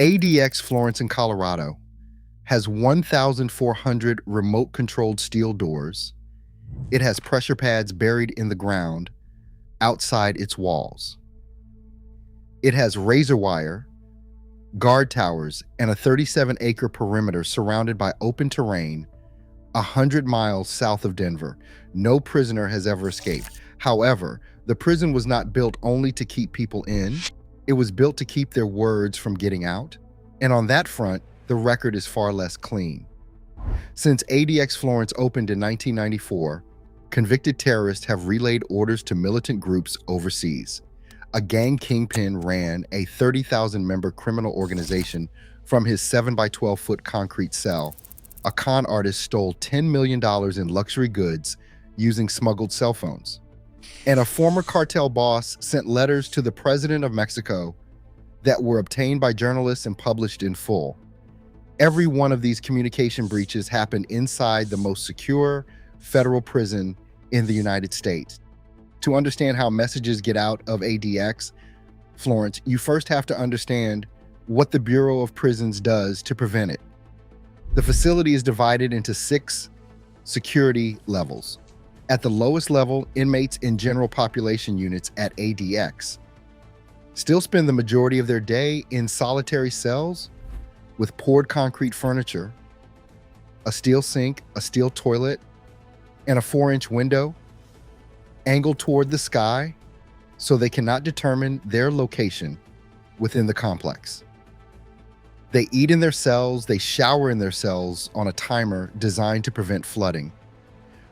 ADX Florence in Colorado has 1,400 remote-controlled steel doors. It has pressure pads buried in the ground outside its walls. It has razor wire, guard towers, and a 37-acre perimeter surrounded by open terrain 100 miles south of Denver. No prisoner has ever escaped. However, the prison was not built only to keep people in, it was built to keep their words from getting out. And on that front, the record is far less clean. Since ADX Florence opened in 1994, convicted terrorists have relayed orders to militant groups overseas. A gang kingpin ran a 30,000-member criminal organization from his 7 by 12-foot concrete cell. A con artist stole $10 million in luxury goods using smuggled cell phones. And a former cartel boss sent letters to the president of Mexico that were obtained by journalists and published in full. Every one of these communication breaches happened inside the most secure federal prison in the United States. To understand how messages get out of ADX Florence, you first have to understand what the Bureau of Prisons does to prevent it. The facility is divided into 6 security levels. At the lowest level, inmates in general population units at ADX still spend the majority of their day in solitary cells with poured concrete furniture, a steel sink, a steel toilet, and a 4-inch window angled toward the sky so they cannot determine their location within the complex. They eat in their cells, they shower in their cells on a timer designed to prevent flooding.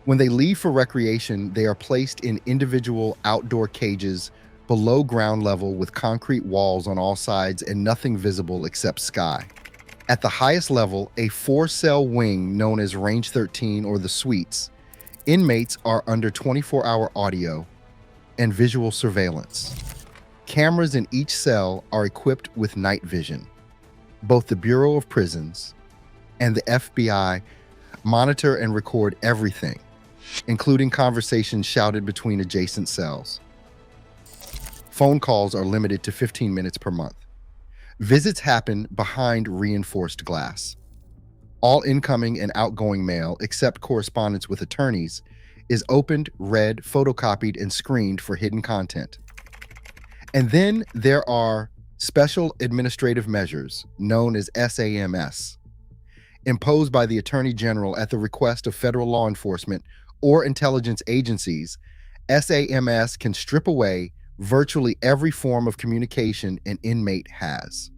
When they leave for recreation, they are placed in individual outdoor cages below ground level with concrete walls on all sides and nothing visible except sky. At the highest level, a 4-cell wing known as Range 13 or the Suites, inmates are under 24-hour audio and visual surveillance. Cameras in each cell are equipped with night vision. Both the Bureau of Prisons and the FBI monitor and record everything, including conversations shouted between adjacent cells. Phone calls are limited to 15 minutes per month. Visits happen behind reinforced glass. All incoming and outgoing mail, except correspondence with attorneys, is opened, read, photocopied, and screened for hidden content. And then there are special administrative measures, known as SAMS, imposed by the Attorney General at the request of federal law enforcement or intelligence agencies. SAMS can strip away virtually every form of communication an inmate has.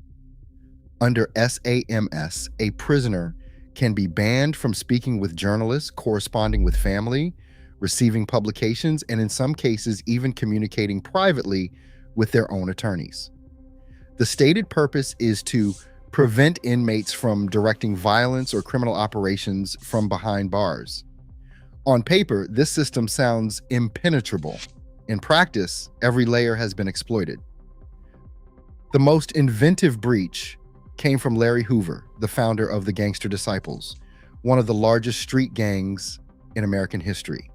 Under SAMS, a prisoner can be banned from speaking with journalists, corresponding with family, receiving publications, and in some cases even communicating privately with their own attorneys. The stated purpose is to prevent inmates from directing violence or criminal operations from behind bars. On paper, this system sounds impenetrable. In practice, every layer has been exploited. The most inventive breach came from Larry Hoover, the founder of the Gangster Disciples, one of the largest street gangs in American history.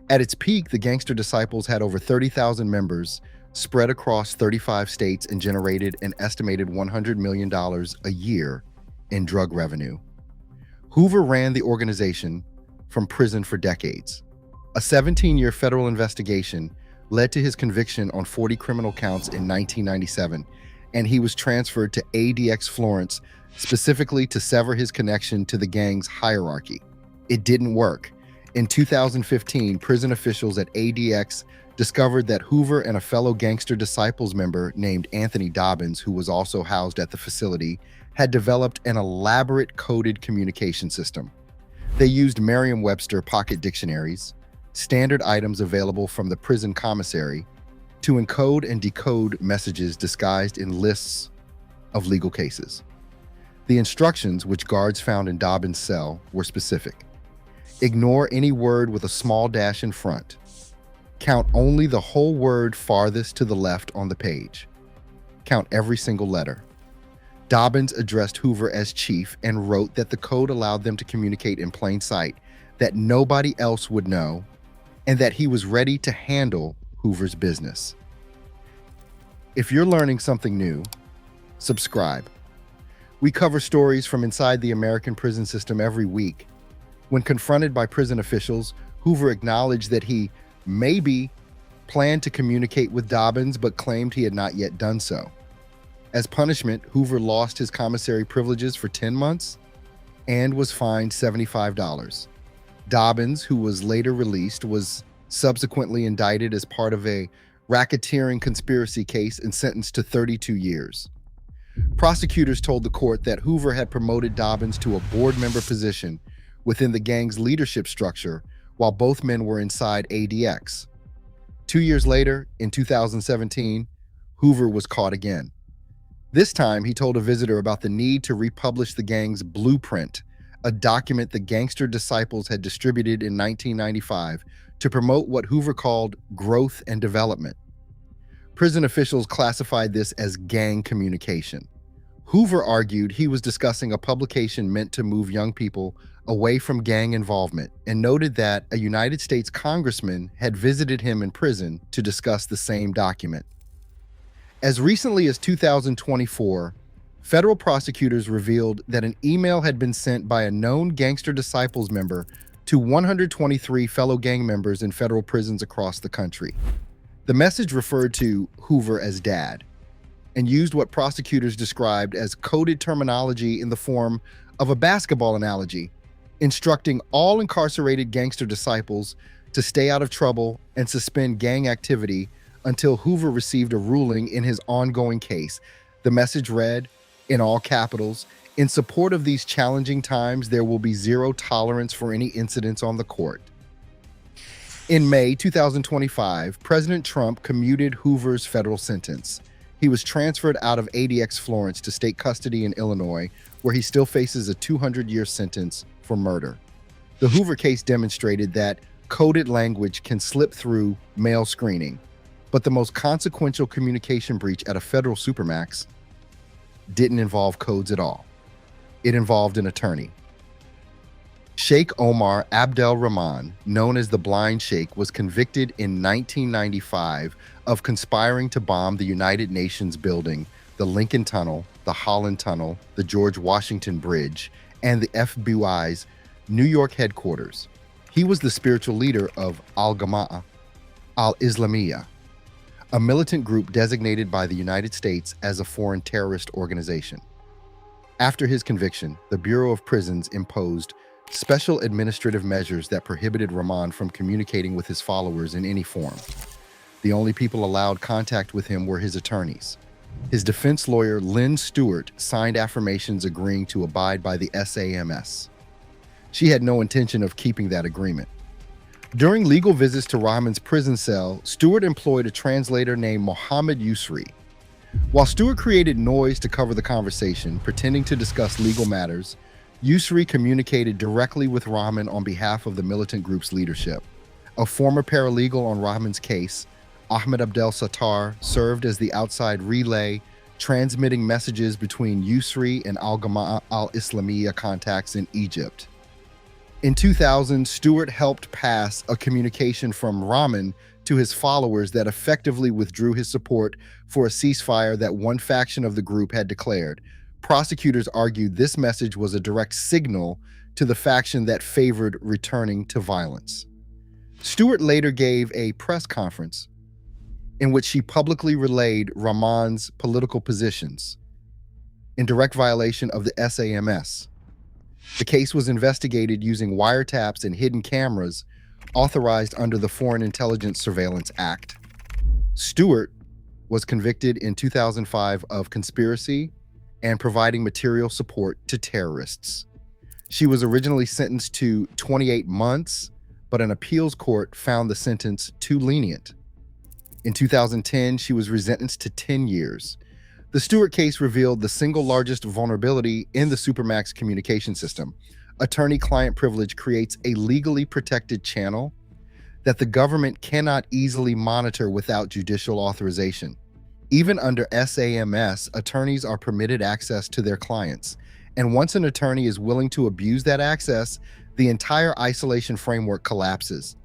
At its peak, the Gangster Disciples had over 30,000 members spread across 35 states and generated an estimated $100 million a year in drug revenue. Hoover ran the organization from prison for decades. A 17-year federal investigation led to his conviction on 40 criminal counts in 1997, and he was transferred to ADX Florence specifically to sever his connection to the gang's hierarchy. It didn't work. In 2015, prison officials at ADX discovered that Hoover and a fellow Gangster Disciples member named Anthony Dobbins, who was also housed at the facility, had developed an elaborate coded communication system. They used Merriam-Webster pocket dictionaries, standard items available from the prison commissary, to encode and decode messages disguised in lists of legal cases. The instructions, which guards found in Dobbins' cell, were specific. Ignore any word with a small dash in front. Count only the whole word farthest to the left on the page. Count every single letter. Dobbins addressed Hoover as chief and wrote that the code allowed them to communicate in plain sight, that nobody else would know, and that he was ready to handle Hoover's business. If you're learning something new, subscribe. We cover stories from inside the American prison system every week. When confronted by prison officials, Hoover acknowledged that he maybe planned to communicate with Dobbins but claimed he had not yet done so. As punishment, Hoover lost his commissary privileges for 10 months and was fined $75. Dobbins, who was later released, was subsequently indicted as part of a racketeering conspiracy case and sentenced to 32 years. Prosecutors told the court that Hoover had promoted Dobbins to a board member position within the gang's leadership structure while both men were inside ADX. 2 years later, in 2017, Hoover was caught again. This time, he told a visitor about the need to republish the gang's blueprint, a document the gangster disciples had distributed in 1995 to promote what Hoover called growth and development. Prison officials classified this as gang communication. Hoover argued he was discussing a publication meant to move young people away from gang involvement and noted that a United States congressman had visited him in prison to discuss the same document. As recently as 2024, federal prosecutors revealed that an email had been sent by a known Gangster Disciples member to 123 fellow gang members in federal prisons across the country. The message referred to Hoover as Dad and used what prosecutors described as coded terminology in the form of a basketball analogy, instructing all incarcerated gangster disciples to stay out of trouble and suspend gang activity until Hoover received a ruling in his ongoing case. The message read, in all capitals, "In support of these challenging times, there will be zero tolerance for any incidents on the court." In May 2025, President Trump commuted Hoover's federal sentence. He was transferred out of ADX Florence to state custody in Illinois, where he still faces a 200-year sentence for murder. The Hoover case demonstrated that coded language can slip through mail screening, but the most consequential communication breach at a federal supermax didn't involve codes at all. It involved an attorney. Sheikh Omar Abdel Rahman, known as the Blind Sheikh, was convicted in 1995 of conspiring to bomb the United Nations building, the Lincoln Tunnel, the Holland Tunnel, the George Washington Bridge, and the FBI's New York headquarters. He was the spiritual leader of Al-Jama'ah al-Islamiyah, a militant group designated by the United States as a foreign terrorist organization. After his conviction, the Bureau of Prisons imposed special administrative measures that prohibited Rahman from communicating with his followers in any form. The only people allowed contact with him were his attorneys. His defense lawyer, Lynn Stewart, signed affirmations agreeing to abide by the SAMS. She had no intention of keeping that agreement. During legal visits to Rahman's prison cell, Stewart employed a translator named Mohammed Yusri. While Stewart created noise to cover the conversation, pretending to discuss legal matters, Yusri communicated directly with Rahman on behalf of the militant group's leadership. A former paralegal on Rahman's case, Ahmed Abdel Sattar, served as the outside relay, transmitting messages between Yusri and Al-Jama'ah al-Islamiyah contacts in Egypt. In 2000, Stewart helped pass a communication from Rahman to his followers that effectively withdrew his support for a ceasefire that one faction of the group had declared. Prosecutors argued this message was a direct signal to the faction that favored returning to violence. Stewart later gave a press conference in which she publicly relayed Rahman's political positions in direct violation of the SAMS. The case was investigated using wiretaps and hidden cameras authorized under the Foreign Intelligence Surveillance Act. Stewart was convicted in 2005 of conspiracy and providing material support to terrorists. She was originally sentenced to 28 months, but an appeals court found the sentence too lenient. In 2010, she was resentenced to 10 years. The Stewart case revealed the single largest vulnerability in the Supermax communication system. Attorney-client privilege creates a legally protected channel that the government cannot easily monitor without judicial authorization. Even under SAMS, attorneys are permitted access to their clients. And once an attorney is willing to abuse that access, the entire isolation framework collapses.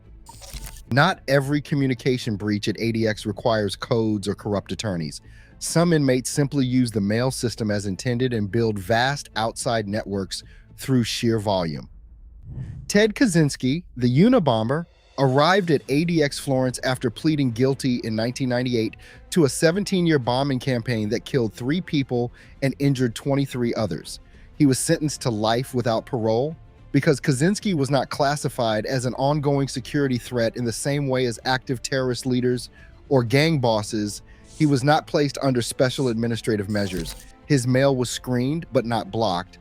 Not every communication breach at ADX requires codes or corrupt attorneys. Some inmates simply use the mail system as intended and build vast outside networks through sheer volume. Ted Kaczynski, the Unabomber, arrived at ADX Florence after pleading guilty in 1998 to a 17-year bombing campaign that killed 3 people and injured 23 others. He was sentenced to life without parole because Kaczynski was not classified as an ongoing security threat in the same way as active terrorist leaders or gang bosses. He was not placed under special administrative measures. His mail was screened but not blocked.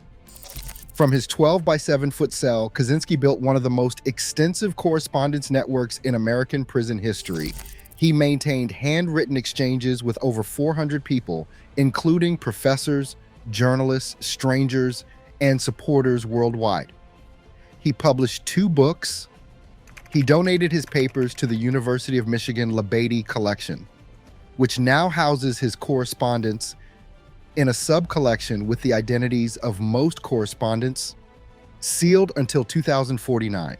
From his 12 by 7-foot cell, Kaczynski built one of the most extensive correspondence networks in American prison history. He maintained handwritten exchanges with over 400 people, including professors, journalists, strangers, and supporters worldwide. He published 2 books. He donated his papers to the University of Michigan LeBeatty Collection, which now houses his correspondence in a sub-collection with the identities of most correspondents, sealed until 2049.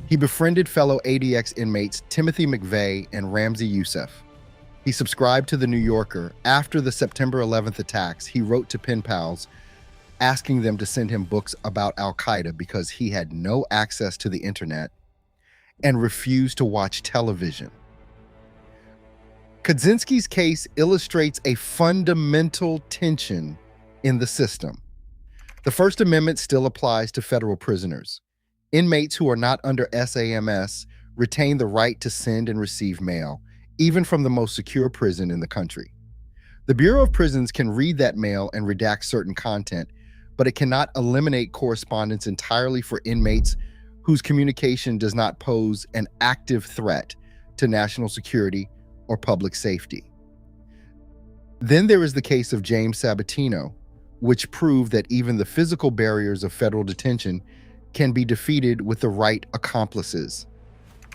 He befriended fellow ADX inmates Timothy McVeigh and Ramzi Youssef. He subscribed to The New Yorker. After the September 11th attacks, he wrote to pen pals asking them to send him books about al-Qaeda because he had no access to the internet and refused to watch television. Kaczynski's case illustrates a fundamental tension in the system. The First Amendment still applies to federal prisoners. Inmates who are not under SAMS retain the right to send and receive mail, even from the most secure prison in the country. The Bureau of Prisons can read that mail and redact certain content, but it cannot eliminate correspondence entirely for inmates whose communication does not pose an active threat to national security or public safety. Then there is the case of James Sabatino, which proved that even the physical barriers of federal detention can be defeated with the right accomplices.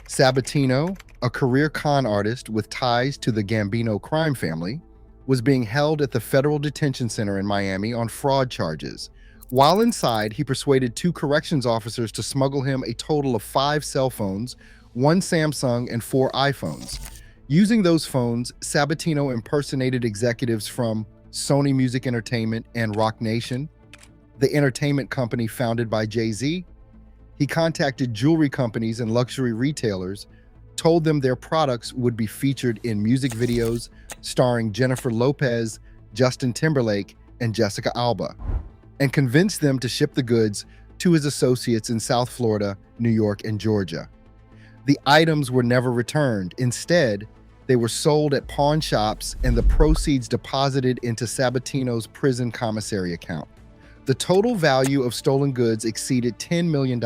Sabatino, a career con artist with ties to the Gambino crime family, was being held at the federal detention center in Miami on fraud charges. While inside, he persuaded 2 corrections officers to smuggle him a total of 5 cell phones, 1 Samsung, and 4 iPhones. Using those phones, Sabatino impersonated executives from Sony Music Entertainment and Roc Nation, the entertainment company founded by Jay-Z. He contacted jewelry companies and luxury retailers, told them their products would be featured in music videos starring Jennifer Lopez, Justin Timberlake, and Jessica Alba, and convinced them to ship the goods to his associates in South Florida, New York, and Georgia. The items were never returned. Instead, they were sold at pawn shops and the proceeds deposited into Sabatino's prison commissary account. The total value of stolen goods exceeded $10 million.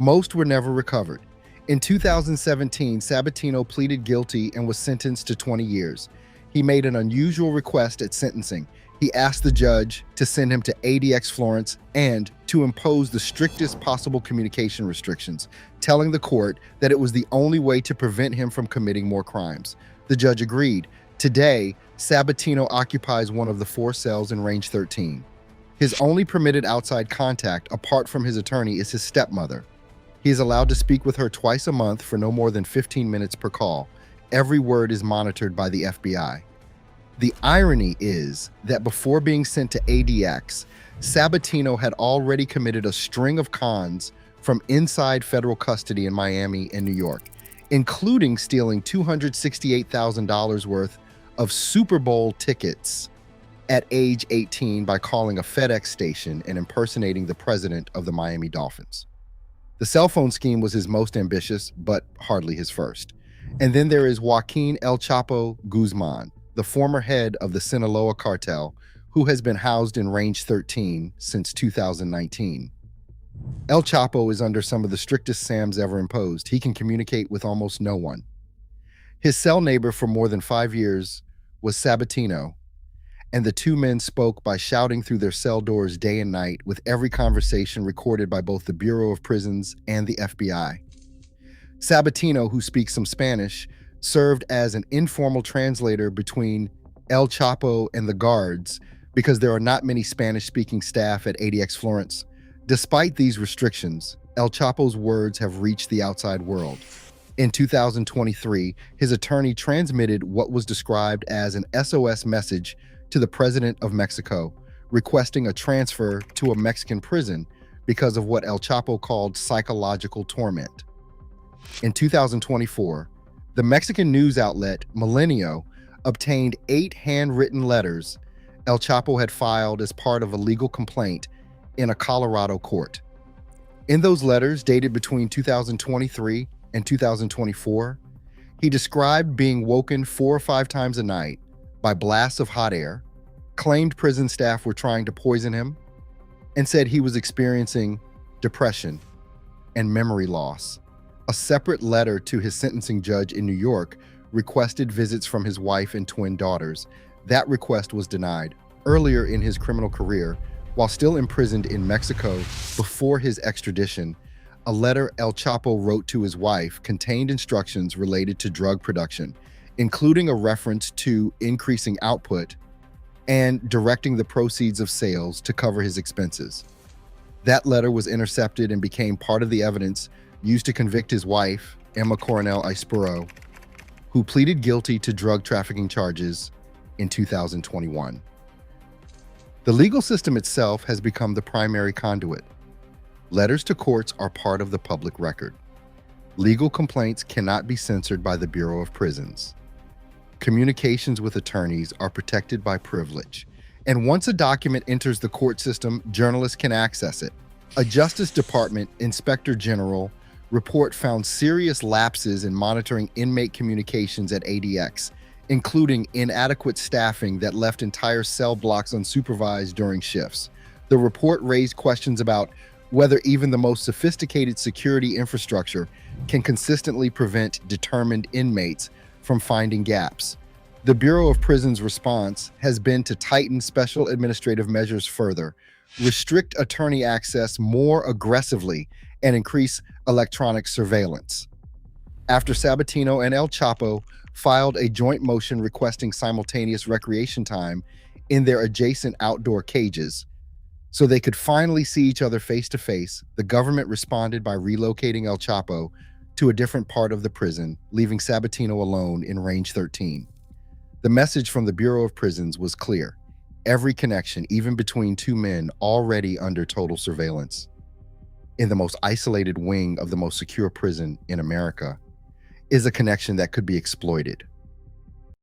Most were never recovered. In 2017, Sabatino pleaded guilty and was sentenced to 20 years. He made an unusual request at sentencing. He asked the judge to send him to ADX Florence and to impose the strictest possible communication restrictions, telling the court that it was the only way to prevent him from committing more crimes. The judge agreed. Today, Sabatino occupies one of the 4 cells in Range 13. His only permitted outside contact, apart from his attorney, is his stepmother. He is allowed to speak with her twice a month for no more than 15 minutes per call. Every word is monitored by the FBI. The irony is that before being sent to ADX, Sabatino had already committed a string of cons from inside federal custody in Miami and New York, including stealing $268,000 worth of Super Bowl tickets at age 18 by calling a FedEx station and impersonating the president of the Miami Dolphins. The cell phone scheme was his most ambitious, but hardly his first. And then there is Joaquin El Chapo Guzman, the former head of the Sinaloa cartel, who has been housed in Range 13 since 2019. El Chapo is under some of the strictest SAMs ever imposed. He can communicate with almost no one. His cell neighbor for more than 5 years was Sabatino, and the 2 men spoke by shouting through their cell doors day and night, with every conversation recorded by both the Bureau of Prisons and the FBI. Sabatino, who speaks some Spanish, served as an informal translator between El Chapo and the guards because there are not many Spanish-speaking staff at ADX Florence. Despite these restrictions, El Chapo's words have reached the outside world. In 2023, his attorney transmitted what was described as an SOS message to the president of Mexico, requesting a transfer to a Mexican prison because of what El Chapo called psychological torment. In 2024, the Mexican news outlet Milenio obtained 8 handwritten letters El Chapo had filed as part of a legal complaint in a Colorado court. In those letters, dated between 2023 and 2024, he described being woken 4 or 5 times a night by blasts of hot air, claimed prison staff were trying to poison him, and said he was experiencing depression and memory loss. A separate letter to his sentencing judge in New York requested visits from his wife and twin daughters. That request was denied. Earlier in his criminal career, while still imprisoned in Mexico before his extradition, a letter El Chapo wrote to his wife contained instructions related to drug production, including a reference to increasing output and directing the proceeds of sales to cover his expenses. That letter was intercepted and became part of the evidence used to convict his wife, Emma Coronel Ispuro, who pleaded guilty to drug trafficking charges in 2021. The legal system itself has become the primary conduit. Letters to courts are part of the public record. Legal complaints cannot be censored by the Bureau of Prisons. Communications with attorneys are protected by privilege. And once a document enters the court system, journalists can access it. A Justice Department Inspector General report found serious lapses in monitoring inmate communications at ADX, including inadequate staffing that left entire cell blocks unsupervised during shifts. The report raised questions about whether even the most sophisticated security infrastructure can consistently prevent determined inmates from finding gaps. The Bureau of Prisons' response has been to tighten special administrative measures further, restrict attorney access more aggressively, and increase electronic surveillance. After Sabatino and El Chapo filed a joint motion requesting simultaneous recreation time in their adjacent outdoor cages, so they could finally see each other face to face, the government responded by relocating El Chapo to a different part of the prison, leaving Sabatino alone in Range 13. The message from the Bureau of Prisons was clear. Every connection, even between two men already under total surveillance, in the most isolated wing of the most secure prison in America, is a connection that could be exploited.